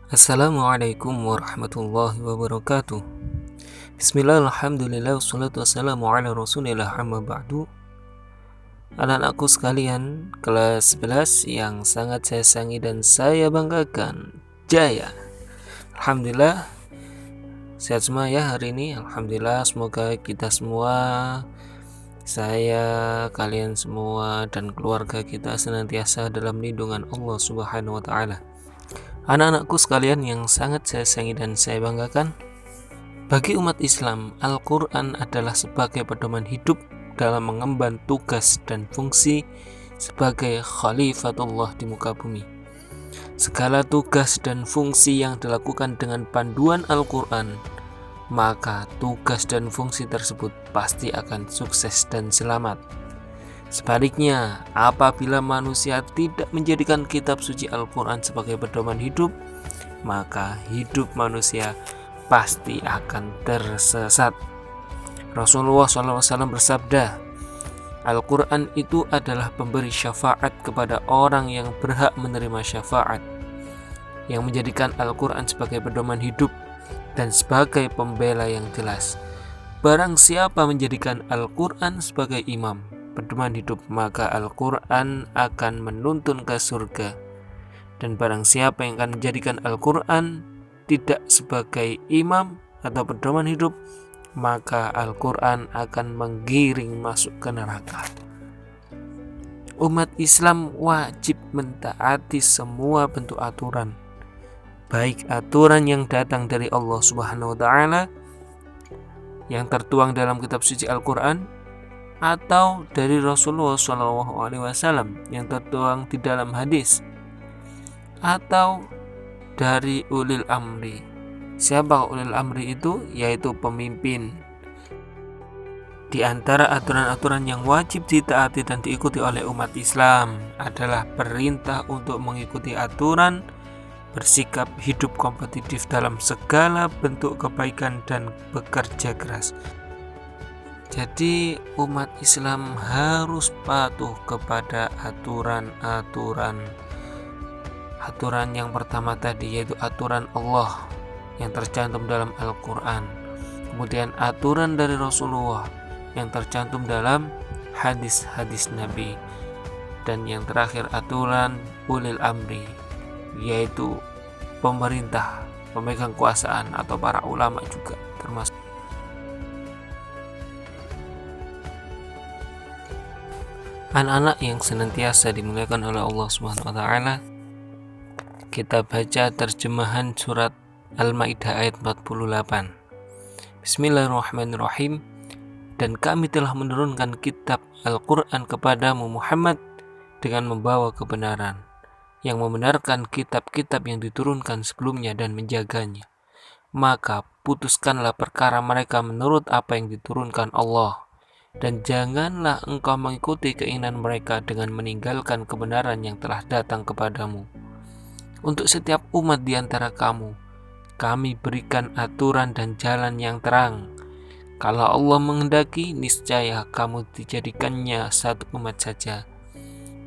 Assalamualaikum warahmatullahi wabarakatuh. Bismillah, alhamdulillah, wassalatu wassalamu ala rasulillah, amma ba'du. Anak-anakku sekalian, kelas 11 yang sangat saya sayangi dan saya banggakan, Jaya. Alhamdulillah, sehat semua ya hari ini. Alhamdulillah, semoga kita semua, saya, kalian semua, dan keluarga kita senantiasa dalam lindungan Allah Subhanahu wa Ta'ala. Anak-anakku sekalian yang sangat saya sayangi dan saya banggakan, bagi umat Islam, Al-Quran adalah sebagai pedoman hidup dalam mengemban tugas dan fungsi sebagai Khalifatullah di muka bumi. Segala tugas dan fungsi yang dilakukan dengan panduan Al-Quran, maka tugas dan fungsi tersebut pasti akan sukses dan selamat. Sebaliknya, apabila manusia tidak menjadikan kitab suci Al-Quran sebagai pedoman hidup, maka hidup manusia pasti akan tersesat. Rasulullah SAW bersabda, Al-Quran itu adalah pemberi syafaat kepada orang yang berhak menerima syafaat, yang menjadikan Al-Quran sebagai pedoman hidup dan sebagai pembela yang jelas. Barang siapa menjadikan Al-Quran sebagai imam, pedoman hidup, maka Al-Quran akan menuntun ke surga. Dan barang siapa yang akan menjadikan Al-Quran tidak sebagai imam atau pedoman hidup, maka Al-Quran akan menggiring masuk ke neraka. Umat Islam wajib mentaati semua bentuk aturan, baik aturan yang datang dari Allah Subhanahu wa Ta'ala yang tertuang dalam kitab suci Al-Quran, atau dari Rasulullah SAW yang tertuang di dalam hadis, atau dari ulil amri. Siapa ulil amri itu? Yaitu pemimpin. Di antara aturan-aturan yang wajib ditaati dan diikuti oleh umat Islam adalah perintah untuk mengikuti aturan, bersikap hidup kompetitif dalam segala bentuk kebaikan dan bekerja keras. Jadi umat Islam harus patuh kepada aturan yang pertama tadi, yaitu aturan Allah yang tercantum dalam Al-Quran, kemudian aturan dari Rasulullah yang tercantum dalam hadis-hadis Nabi, dan yang terakhir aturan ulil amri, yaitu pemerintah, pemegang kekuasaan atau para ulama juga termasuk. Anak-anak yang senantiasa dimuliakan oleh Allah Subhanahu wa Ta'ala, kita baca terjemahan surat Al-Maidah ayat 48. Bismillahirrahmanirrahim. Dan kami telah menurunkan kitab Al-Quran kepadamu Muhammad dengan membawa kebenaran, yang membenarkan kitab-kitab yang diturunkan sebelumnya dan menjaganya. Maka putuskanlah perkara mereka menurut apa yang diturunkan Allah, dan janganlah engkau mengikuti keinginan mereka dengan meninggalkan kebenaran yang telah datang kepadamu. Untuk setiap umat di antara kamu, kami berikan aturan dan jalan yang terang. Kalau Allah menghendaki, niscaya kamu dijadikannya satu umat saja.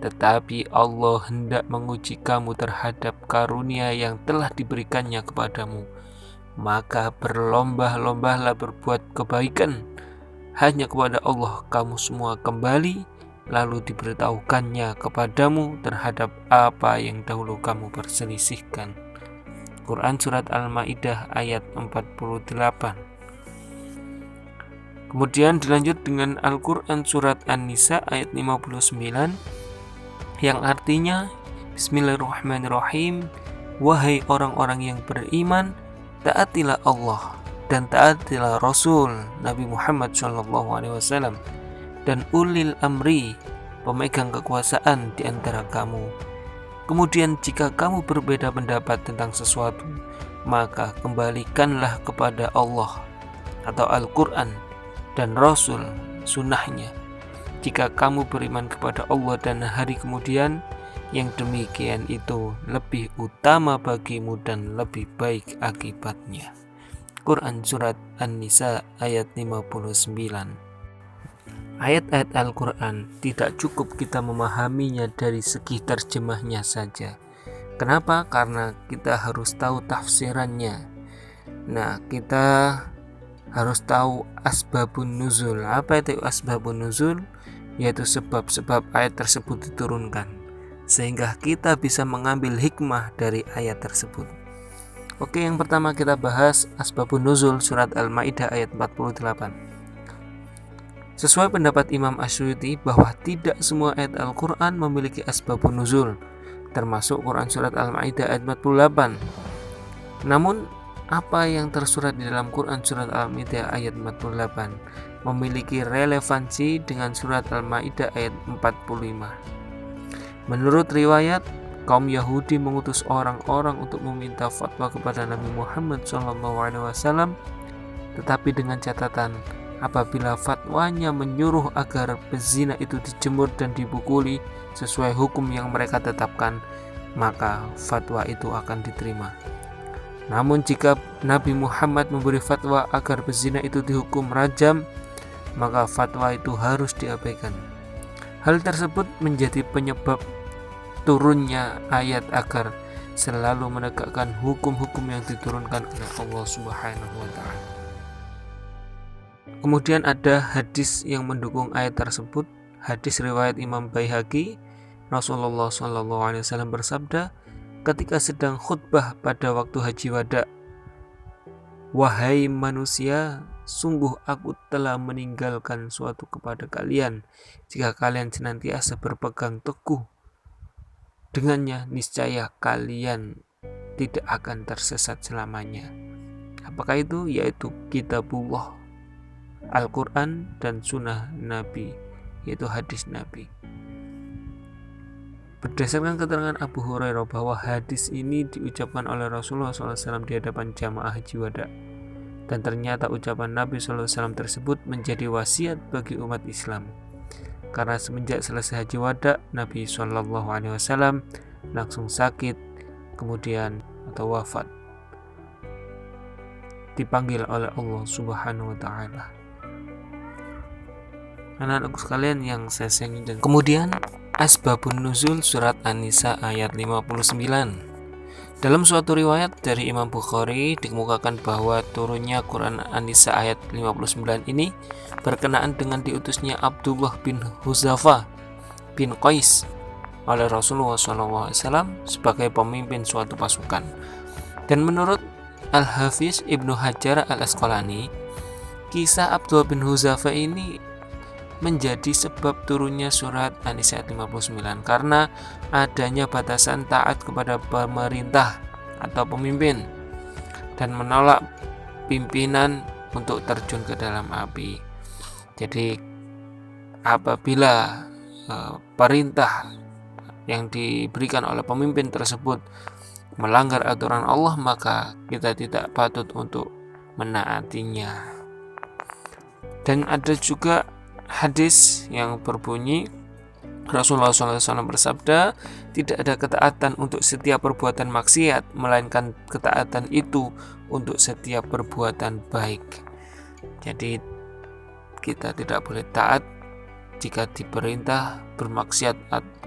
Tetapi Allah hendak menguji kamu terhadap karunia yang telah diberikannya kepadamu. Maka berlomba-lombalah berbuat kebaikan. Hanya kepada Allah kamu semua kembali, lalu diberitahukannya kepadamu terhadap apa yang dahulu kamu perselisihkan. Quran Surat Al-Maidah ayat 48. Kemudian dilanjut dengan Al-Quran Surat An-Nisa ayat 59, yang artinya, Bismillahirrahmanirrahim. Wahai orang-orang yang beriman, taatilah Allah dan taatilah Rasul Nabi Muhammad SAW dan ulil amri, pemegang kekuasaan di antara kamu. Kemudian jika kamu berbeda pendapat tentang sesuatu, maka kembalikanlah kepada Allah atau Al-Quran dan Rasul sunnahnya. Jika kamu beriman kepada Allah dan hari kemudian, yang demikian itu lebih utama bagimu dan lebih baik akibatnya. Quran Surat An-Nisa ayat 59. Ayat-ayat Al-Quran tidak cukup kita memahaminya dari segi terjemahnya saja, Kenapa? Karena kita harus tahu tafsirannya. Nah, kita harus tahu asbabun nuzul. Apa itu asbabun nuzul? Yaitu sebab-sebab ayat tersebut diturunkan, sehingga kita bisa mengambil hikmah dari ayat tersebut. Oke, yang pertama kita bahas asbabun nuzul surat Al-Maidah ayat 48. Sesuai pendapat Imam Asyuyuti bahwa tidak semua ayat Al-Quran memiliki asbabun nuzul, termasuk Quran surat Al-Maidah ayat 48. Namun apa yang tersurat di dalam Quran surat Al-Maidah ayat 48 memiliki relevansi dengan surat Al-Maidah ayat 45. Menurut riwayat, kaum Yahudi mengutus orang-orang untuk meminta fatwa kepada Nabi Muhammad SAW, tetapi dengan catatan apabila fatwanya menyuruh agar pezina itu dijemur dan dipukuli sesuai hukum yang mereka tetapkan, maka fatwa itu akan diterima. Namun jika Nabi Muhammad memberi fatwa agar pezina itu dihukum rajam, maka fatwa itu harus diabaikan. Hal tersebut menjadi penyebab turunnya ayat agar selalu menegakkan hukum-hukum yang diturunkan oleh Allah Subhanahu wa Ta'ala. Kemudian ada hadis yang mendukung ayat tersebut. Hadis riwayat Imam Baihaqi, Rasulullah SAW bersabda ketika sedang khutbah pada waktu haji wada, "Wahai manusia, sungguh aku telah meninggalkan suatu kepada kalian. Jika kalian senantiasa berpegang teguh dengannya, niscaya kalian tidak akan tersesat selamanya." Apakah itu? Yaitu kitabullah, Al-Quran, dan sunnah Nabi, yaitu hadis Nabi. Berdasarkan keterangan Abu Hurairah bahwa hadis ini diucapkan oleh Rasulullah SAW di hadapan jamaah haji wada. Dan ternyata ucapan Nabi SAW tersebut menjadi wasiat bagi umat Islam. Karena semenjak selesai haji wada, Nabi SAW langsung sakit, kemudian atau wafat, dipanggil oleh Allah Subhanahu wa Ta'ala. Anak-anakku sekalian yang saya sayangi, dan kemudian asbabun nuzul surat An-Nisa ayat 59. Dalam suatu riwayat dari Imam Bukhari dikemukakan bahwa turunnya Quran An-Nisa ayat 59 ini berkenaan dengan diutusnya Abdullah bin Huzafa bin Qais oleh Rasulullah SAW sebagai pemimpin suatu pasukan. Dan menurut Al-Hafiz Ibnu Hajar Al-Asqalani, kisah Abdullah bin Huzafa ini menjadi sebab turunnya surat An-Nisa 59 karena adanya batasan taat kepada pemerintah atau pemimpin dan menolak pimpinan untuk terjun ke dalam api. Jadi apabila perintah yang diberikan oleh pemimpin tersebut melanggar aturan Allah, maka kita tidak patut untuk menaatinya. Dan ada juga hadis yang berbunyi Rasulullah SAW bersabda, tidak ada ketaatan untuk setiap perbuatan maksiat, melainkan ketaatan itu untuk setiap perbuatan baik. Jadi kita tidak boleh taat jika diperintah bermaksiat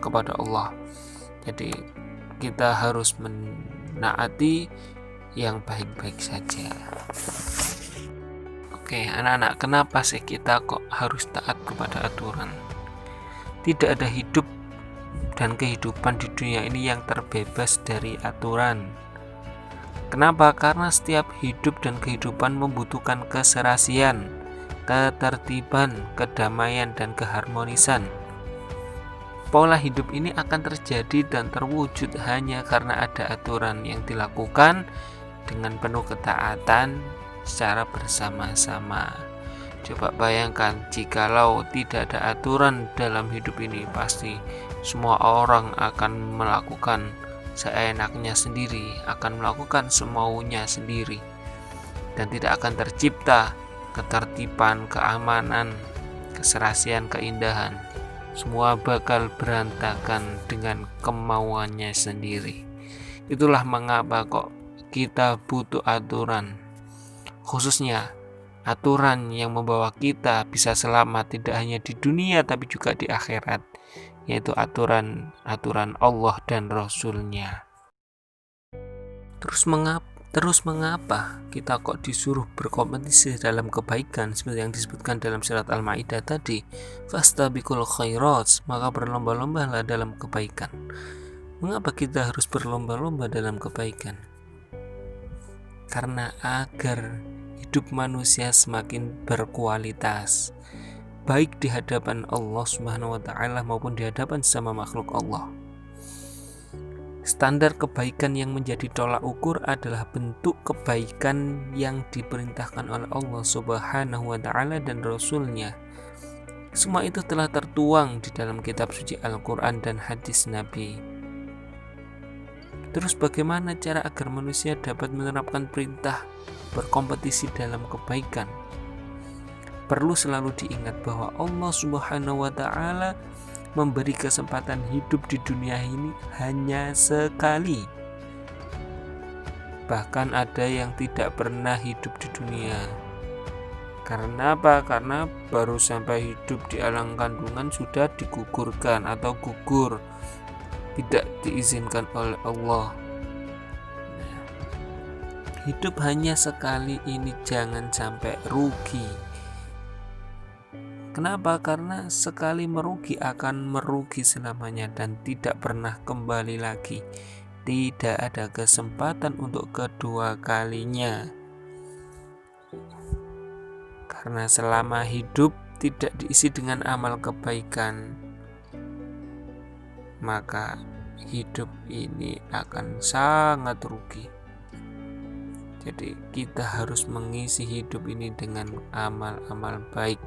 kepada Allah. Jadi kita harus menaati yang baik-baik saja. Oke, anak-anak, kenapa sih kita kok harus taat kepada aturan? Tidak ada hidup dan kehidupan di dunia ini yang terbebas dari aturan. Kenapa? Karena setiap hidup dan kehidupan membutuhkan keserasian, ketertiban, kedamaian, dan keharmonisan. Pola hidup ini akan terjadi dan terwujud hanya karena ada aturan yang dilakukan dengan penuh ketaatan secara bersama-sama. Coba bayangkan jikalau tidak ada aturan dalam hidup ini, pasti semua orang akan melakukan seenaknya sendiri, akan melakukan semaunya sendiri, dan tidak akan tercipta ketertiban, keamanan, keserasian, keindahan. Semua bakal berantakan dengan kemauannya sendiri. Itulah mengapa kok kita butuh aturan, khususnya aturan yang membawa kita bisa selamat tidak hanya di dunia tapi juga di akhirat, yaitu aturan Allah dan Rasul-Nya. Terus mengapa kita kok disuruh berkompetisi dalam kebaikan seperti yang disebutkan dalam surat Al-Maidah tadi? Fastabiqul khairat, maka berlomba-lombalah dalam kebaikan. Mengapa kita harus berlomba-lomba dalam kebaikan? Karena agar hidup manusia semakin berkualitas, baik di hadapan Allah Subhanahu wa taala maupun di hadapan sama makhluk Allah. Standar kebaikan yang menjadi tolak ukur adalah bentuk kebaikan yang diperintahkan oleh Allah Subhanahu wa taala dan Rasul-Nya. Semua itu telah tertuang di dalam kitab suci Al-Quran dan hadis Nabi. Terus bagaimana cara agar manusia dapat menerapkan perintah berkompetisi dalam kebaikan? Perlu selalu diingat bahwa Allah Subhanahu wa taala memberi kesempatan hidup di dunia ini hanya sekali. Bahkan ada yang tidak pernah hidup di dunia. Karena apa? Karena baru sampai hidup di alang kandungan sudah digugurkan atau gugur, tidak diizinkan oleh Allah. Hidup hanya sekali ini jangan sampai rugi. Kenapa? Karena sekali merugi akan merugi selamanya dan tidak pernah kembali lagi. Tidak ada kesempatan untuk kedua kalinya. Karena selama hidup tidak diisi dengan amal kebaikan, maka hidup ini akan sangat rugi. Jadi kita harus mengisi hidup ini dengan amal-amal baik.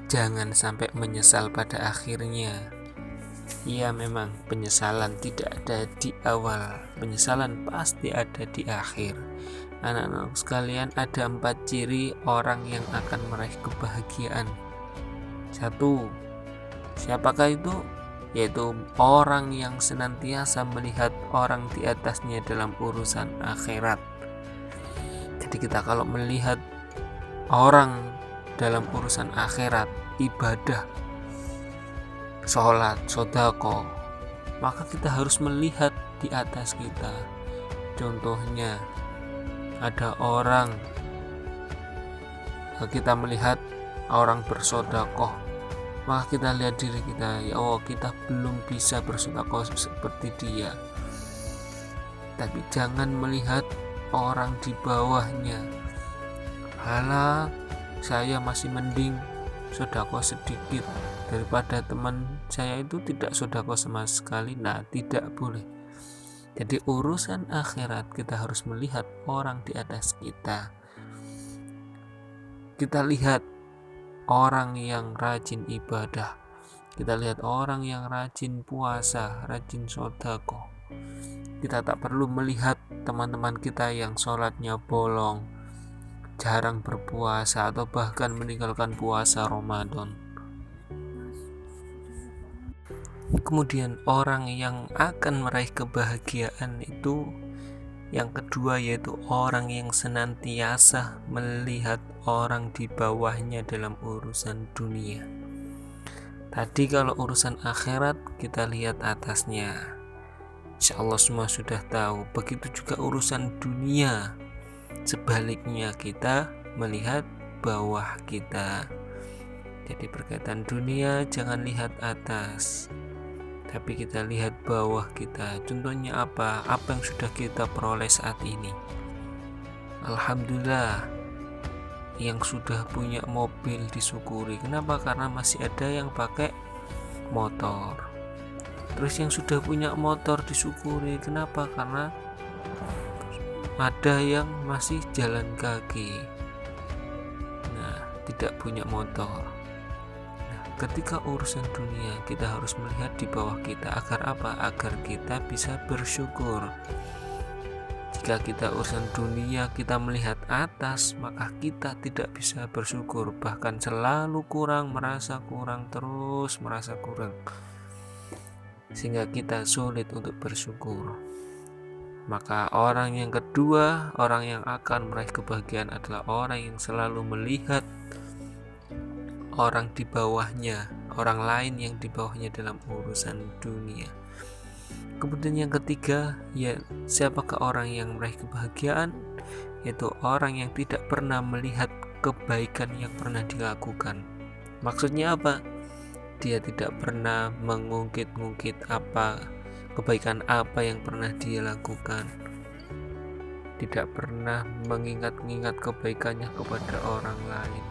Jangan sampai menyesal pada akhirnya. Ya memang penyesalan tidak ada di awal, penyesalan pasti ada di akhir. Anak-anak sekalian, ada 4 ciri orang yang akan meraih kebahagiaan. 1. Siapakah itu? Yaitu orang yang senantiasa melihat orang di atasnya dalam urusan akhirat. Jadi kita kalau melihat orang dalam urusan akhirat, ibadah, sholat, sodako, maka kita harus melihat di atas kita. Contohnya, ada orang, kita melihat orang bersodakoh, maka kita lihat diri kita, ya Allah, kita belum bisa bersodakoh seperti dia. Tapi jangan melihat orang di bawahnya. Halah, saya masih mending sodako sedikit daripada teman saya itu tidak sodako sama sekali. Nah, tidak boleh. Jadi urusan akhirat kita harus melihat orang di atas kita. Kita lihat orang yang rajin ibadah, kita lihat orang yang rajin puasa, rajin sodako. Kita tak perlu melihat teman-teman kita yang sholatnya bolong, jarang berpuasa, atau bahkan meninggalkan puasa Ramadan. Kemudian orang yang akan meraih kebahagiaan itu yang kedua, yaitu orang yang senantiasa melihat orang di bawahnya dalam urusan dunia. Tadi kalau urusan akhirat kita lihat atasnya, insya Allah semua sudah tahu. Begitu juga urusan dunia, sebaliknya kita melihat bawah kita. Jadi berkaitan dunia jangan lihat atas, tapi kita lihat bawah kita. Contohnya apa? Apa yang sudah kita peroleh saat ini? Alhamdulillah, yang sudah punya mobil disyukuri. Kenapa? Karena masih ada yang pakai motor. Terus yang sudah punya motor disyukuri. Kenapa? Karena ada yang masih jalan kaki, tidak punya motor. Ketika urusan dunia kita harus melihat di bawah kita. Agar apa? Agar kita bisa bersyukur. Jika kita urusan dunia kita melihat atas, maka kita tidak bisa bersyukur, bahkan selalu kurang, merasa kurang, terus merasa kurang, sehingga kita sulit untuk bersyukur. Maka orang yang kedua, orang yang akan meraih kebahagiaan adalah orang yang selalu melihat orang di bawahnya, orang lain yang di bawahnya dalam urusan dunia. Kemudian yang ketiga, ya siapakah orang yang meraih kebahagiaan? Yaitu orang yang tidak pernah melihat kebaikan yang pernah dilakukan. Maksudnya apa? Dia tidak pernah mengungkit-ungkit kebaikan apa yang pernah dia lakukan. Tidak pernah mengingat-ingat kebaikannya kepada orang lain.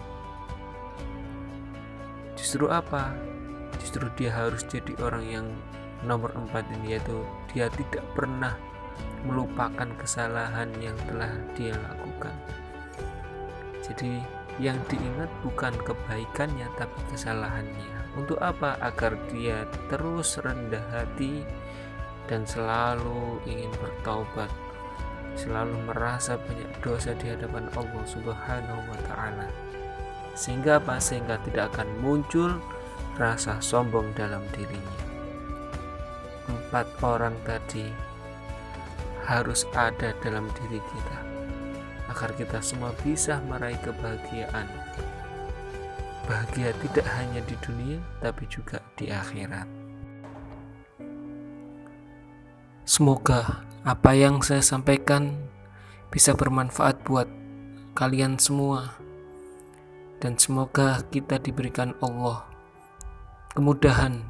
Justru apa? Justru dia harus jadi orang yang nomor 4 ini, yaitu dia tidak pernah melupakan kesalahan yang telah dia lakukan. Jadi yang diingat bukan kebaikannya tapi kesalahannya. Untuk apa? Agar dia terus rendah hati dan selalu ingin bertaubat, selalu merasa banyak dosa di hadapan Allah Subhanahu wa ta'ala. Sehingga apa? Sehingga tidak akan muncul rasa sombong dalam dirinya. 4 orang tadi harus ada dalam diri kita agar kita semua bisa meraih kebahagiaan. Bahagia tidak hanya di dunia tapi juga di akhirat. Semoga apa yang saya sampaikan bisa bermanfaat buat kalian semua, dan semoga kita diberikan Allah kemudahan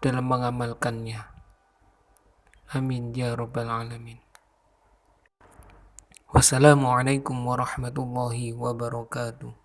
dalam mengamalkannya. Amin ya rabbal alamin. Wassalamualaikum warahmatullahi wabarakatuh.